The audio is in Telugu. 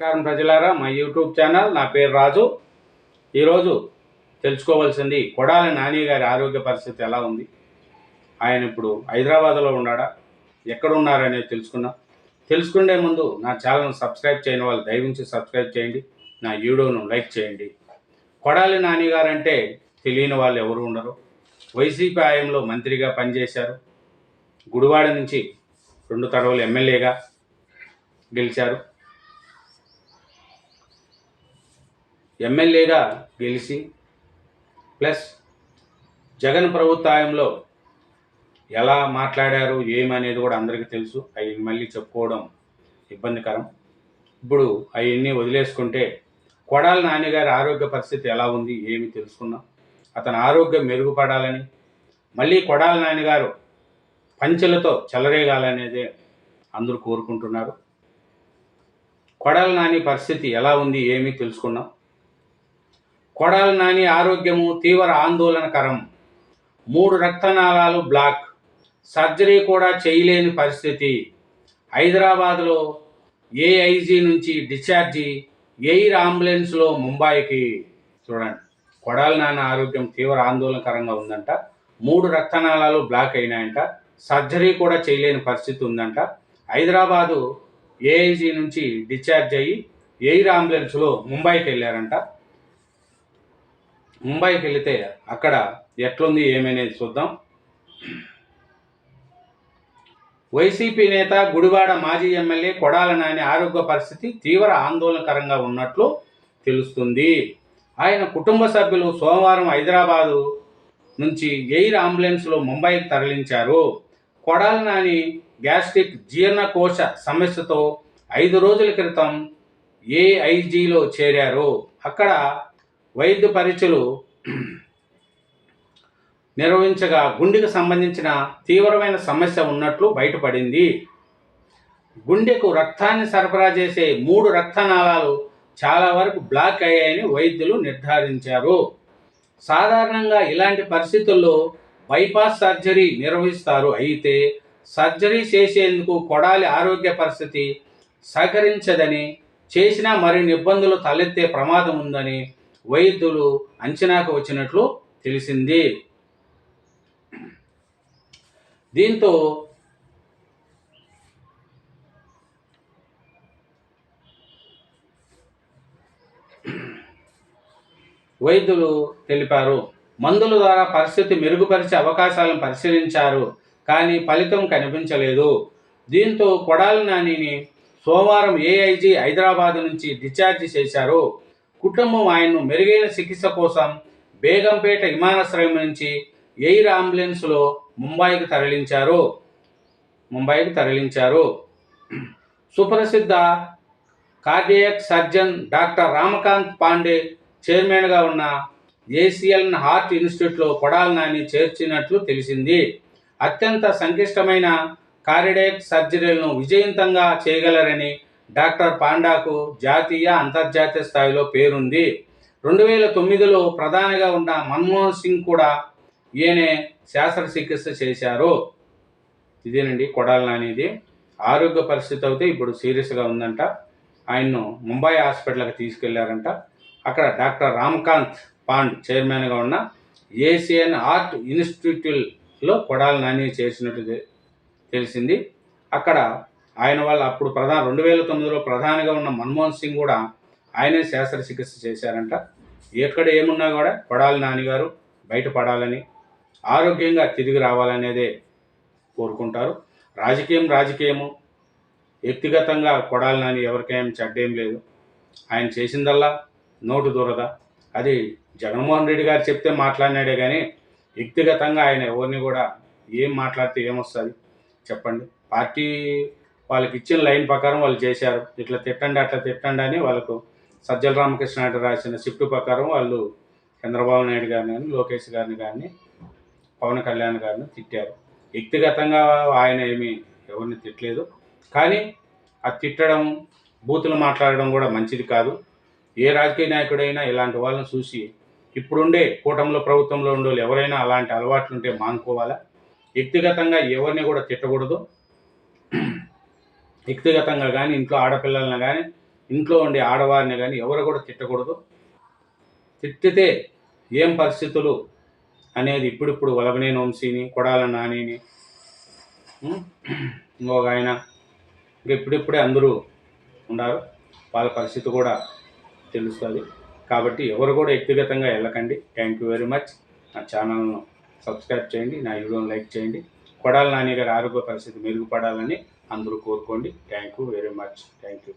నమస్కారం ప్రజలారా, మా యూట్యూబ్ ఛానల్. నా పేరు రాజు. ఈరోజు తెలుసుకోవాల్సింది కొడాలి నాని గారి ఆరోగ్య పరిస్థితి ఎలా ఉంది, ఆయన ఇప్పుడు హైదరాబాద్లో ఉన్నాడా, ఎక్కడ ఉన్నారనేది తెలుసుకునే ముందు నా ఛానల్ను సబ్స్క్రైబ్ చేయని వాళ్ళు దయవించి సబ్స్క్రైబ్ చేయండి, నా వీడియోను లైక్ చేయండి. కొడాలి నాని గారు అంటే తెలియని వాళ్ళు ఎవరు ఉండరు. వైసీపీ హయాంలో మంత్రిగా పనిచేశారు. గుడివాడ నుంచి 2 తడవలు ఎమ్మెల్యేగా గెలిచారు. ఎమ్మెల్యేగా గెలిచి ప్లస్ జగన్ ప్రభుత్వంలో ఎలా మాట్లాడారు ఏమనేది కూడా అందరికీ తెలుసు. అవి మళ్ళీ చెప్పుకోవడం ఇబ్బందికరం. ఇప్పుడు అవన్నీ వదిలేసుకుంటే కొడాలి నాని గారి ఆరోగ్య పరిస్థితి ఎలా ఉంది ఏమి తెలుసుకున్నాం. అతని ఆరోగ్యం మెరుగుపడాలని, మళ్ళీ కొడాలి నాని గారు పంచెలతో చెలరేగాలనేదే అందరూ కోరుకుంటున్నారు. కొడాలి నాని పరిస్థితి ఎలా ఉంది ఏమి తెలుసుకున్నాం. కొడాలి నాని ఆరోగ్యము తీవ్ర ఆందోళనకరం. 3 రక్తనాళాలు బ్లాక్, సర్జరీ కూడా చేయలేని పరిస్థితి. హైదరాబాద్లో ఏఐజీ నుంచి డిశ్చార్జి, ఎయిర్ అంబులెన్స్లో ముంబైకి. చూడండి, కొడాలి నాని ఆరోగ్యం తీవ్ర ఆందోళనకరంగా ఉందంట. 3 రక్తనాళాలు బ్లాక్ అయినాయంట. సర్జరీ కూడా చేయలేని పరిస్థితి ఉందంట. హైదరాబాదు ఏఐజీ నుంచి డిశ్చార్జ్ అయ్యి ఎయిర్ అంబులెన్స్లో ముంబైకి వెళ్ళారంట. ముంబైకి వెళితే అక్కడ ఎట్లుంది ఏమనేది చూద్దాం. వైసీపీ నేత, గుడివాడ మాజీ ఎమ్మెల్యే కొడాలి నాని ఆరోగ్య పరిస్థితి తీవ్ర ఆందోళనకరంగా ఉన్నట్లు తెలుస్తుంది. ఆయన కుటుంబ సభ్యులు సోమవారం హైదరాబాదు నుంచి ఎయిర్ అంబులెన్స్లో ముంబైకి తరలించారు. కొడాలి నాని గ్యాస్ట్రిక్ జీర్ణకోశ సమస్యతో 5 రోజుల క్రితం ఏఐజీలో చేరారు. అక్కడ వైద్య పరీక్షలు నిర్వహించగా గుండెకు సంబంధించిన తీవ్రమైన సమస్య ఉన్నట్లు బయటపడింది. గుండెకు రక్తాన్ని సరఫరా చేసే 3 రక్తనాళాలు చాలా వరకు బ్లాక్ అయ్యాయని వైద్యులు నిర్ధారించారు. సాధారణంగా ఇలాంటి పరిస్థితుల్లో బైపాస్ సర్జరీ నిర్వహిస్తారు. అయితే సర్జరీ చేసేందుకు కొడాలి ఆరోగ్య పరిస్థితి సహకరించదని, చేసినా మరిన్ని ఇబ్బందులు తలెత్తే ప్రమాదం ఉందని వైద్యులు అంచనాకు వచ్చినట్లు తెలిసింది. దీంతో వైద్యులు తెలిపారు. మందుల ద్వారా పరిస్థితి మెరుగుపరిచే అవకాశాలను పరిశీలించారు, కానీ ఫలితం కనిపించలేదు. దీంతో కొడాలి నానిని సోమవారం ఏఐజీ హైదరాబాద్ నుంచి డిశ్చార్జి చేశారు. కుటుంబం ఆయన్ను మెరుగైన చికిత్స కోసం బేగంపేట విమానాశ్రయం నుంచి ఎయిర్ అంబులెన్స్లో ముంబైకి తరలించారు. సుప్రసిద్ధ cardiac surgeon doctor Ramakanth Pandey చైర్మన్గా ఉన్న ఏసియన్ హార్ట్ ఇన్స్టిట్యూట్లో కొడాలి నాని చేర్చినట్లు తెలిసింది. అత్యంత సంక్లిష్టమైన కార్డియాక్ సర్జరీలను విజయవంతంగా చేయగలరని డాక్టర్ పాండాకు జాతీయ, అంతర్జాతీయ స్థాయిలో పేరుంది. 2009లో ప్రధానిగా ఉన్న మన్మోహన్ సింగ్ కూడా ఈయనే శస్త్రచికిత్స చేశారు. ఇదేనండి కొడాలి నానిది ఆరోగ్య పరిస్థితి. అయితే ఇప్పుడు సీరియస్గా ఉందంట. ఆయన్ను ముంబై హాస్పిటల్కి తీసుకెళ్లారంట. అక్కడ డాక్టర్ రామకాంత్ పాండ్ చైర్మన్గా ఉన్న ఏసియన్ హార్ట్ ఇన్స్టిట్యూట్లో కొడాలి నాని చేసినట్టు తెలిసింది. అక్కడ ఆయన వల్ల అప్పుడు 2009లో ప్రధానిగా ఉన్న మన్మోహన్ సింగ్ కూడా ఆయనే శస్త్రచికిత్స చేశారంట. ఎక్కడ ఏమున్నా కూడా కొడాలి నాని గారు బయటపడాలని, ఆరోగ్యంగా తిరిగి రావాలనేదే కోరుకుంటారు. రాజకీయము వ్యక్తిగతంగా కొడాలి నాని ఎవరికేం చెడ్డేం లేదు. ఆయన చేసిందల్లా నోటు దురద. అది జగన్మోహన్ రెడ్డి గారు చెప్తే మాట్లాడినాడే కానీ వ్యక్తిగతంగా ఆయన ఎవరిని కూడా ఏం మాట్లాడితే ఏమొస్తుంది చెప్పండి. పార్టీ వాళ్ళకి ఇచ్చిన లైన్ ప్రకారం వాళ్ళు చేశారు. ఇట్లా తిట్టండి అట్లా తిట్టండి అని వాళ్ళకు సజ్జల రామకృష్ణారెడ్డి రాసిన షిఫ్ట్ ప్రకారం వాళ్ళు చంద్రబాబు నాయుడు గారిని కానీ, లోకేష్ గారిని కానీ, పవన్ కళ్యాణ్ గారిని తిట్టారు. వ్యక్తిగతంగా ఆయన ఏమీ ఎవరిని తిట్టలేదు. కానీ ఆ తిట్టడం, బూతులు మాట్లాడడం కూడా మంచిది కాదు. ఏ రాజకీయ నాయకుడైనా ఇలాంటి వాళ్ళని చూసి ఇప్పుడుండే కూటమిలో, ప్రభుత్వంలో ఉండే ఎవరైనా అలాంటి అలవాట్లు ఉంటే మానుకోవాలా. వ్యక్తిగతంగా ఎవరిని కూడా తిట్టకూడదు. వ్యక్తిగతంగా కానీ, ఇంట్లో ఆడపిల్లలను కానీ ఇంట్లో ఉండే ఆడవారిని కానీ ఎవరు కూడా తిట్టకూడదు. తిట్టితే ఏం పరిస్థితులు అనేది ఇప్పుడిప్పుడు వలభనేని వంశీని, కొడాల నానిని, ఇంకొక ఆయన ఇంకా ఇప్పుడిప్పుడే అందరూ ఉన్నారు, వాళ్ళ పరిస్థితి కూడా తెలుస్తుంది. కాబట్టి ఎవరు కూడా వ్యక్తిగతంగా వెళ్ళకండి. Thank you very much. నా ఛానల్ను సబ్స్క్రైబ్ చేయండి, నా వీడియోని లైక్ చేయండి. కొడాల నాని గారి ఆరోగ్య పరిస్థితి మెరుగుపడాలని అందరూ కోరుకోండి. Thank you very much. Thank you.